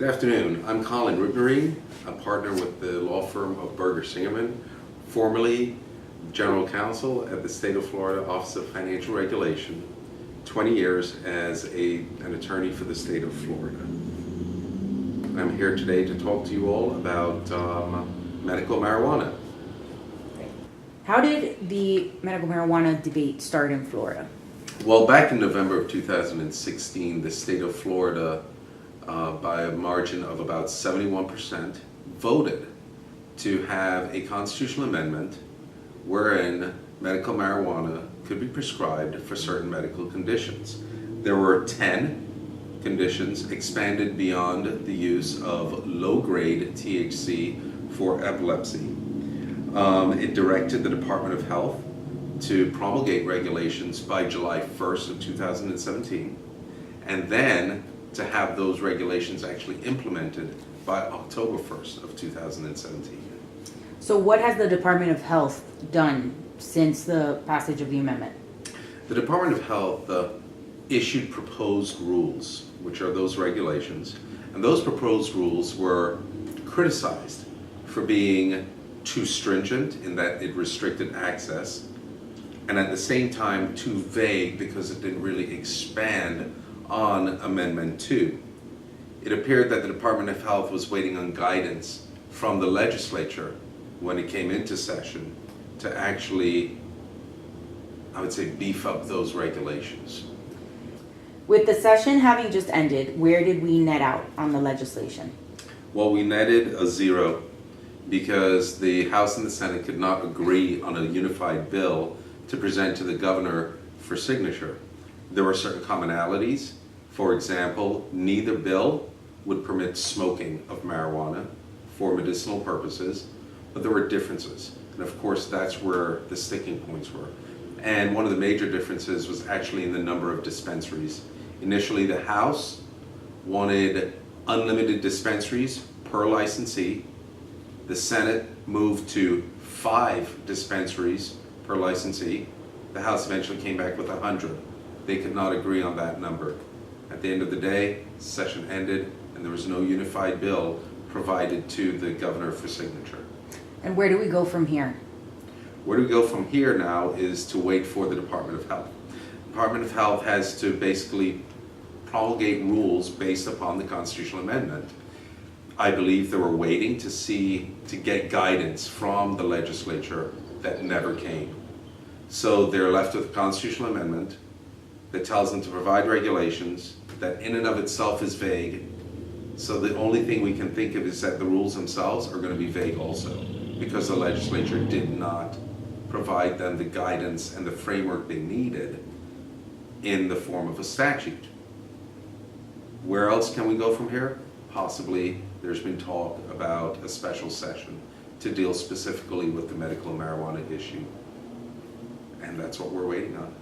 Good afternoon. I'm Colin Ribnerine, a partner with the law firm of Berger Singerman, formerly General Counsel at the State of Florida Office of Financial Regulation, 20 years as an attorney for the state of Florida. I'm here today to talk to you all about medical marijuana. How did the medical marijuana debate start in Florida? Well, back in November of 2016, the state of Florida, by a margin of about 71%, voted to have a constitutional amendment wherein medical marijuana could be prescribed for certain medical conditions. There were 10 conditions expanded beyond the use of low-grade THC for epilepsy. It directed the Department of Health to promulgate regulations by July 1st of 2017, and then to have those regulations actually implemented by October 1st of 2017. So what has the Department of Health done since the passage of the amendment? The Department of Health issued proposed rules, which are those regulations, and those proposed rules were criticized for being too stringent in that it restricted access, and at the same time too vague because it didn't really expand on Amendment 2. It appeared that the Department of Health was waiting on guidance from the legislature when it came into session to actually, I would say, beef up those regulations. With the session having just ended, where did we net out on the legislation? Well, we netted a 0 because the House and the Senate could not agree on a unified bill to present to the governor for signature. There were certain commonalities. For example, neither bill would permit smoking of marijuana for medicinal purposes, but there were differences. And of course, that's where the sticking points were. And one of the major differences was actually in the number of dispensaries. Initially, the House wanted unlimited dispensaries per licensee. The Senate moved to 5 dispensaries per licensee. The House eventually came back with 100. They could not agree on that number. At the end of the day, session ended and there was no unified bill provided to the governor for signature. And where do we go from here? Where do we go from here now is to wait for the Department of Health. The Department of Health has to basically promulgate rules based upon the constitutional amendment. I believe they were waiting to get guidance from the legislature that never came. So they're left with a constitutional amendment that tells them to provide regulations that in and of itself is vague. So the only thing we can think of is that the rules themselves are going to be vague also, because the legislature did not provide them the guidance and the framework they needed in the form of a statute. Where else can we go from here? Possibly there's been talk about a special session to deal specifically with the medical marijuana issue. And that's what we're waiting on.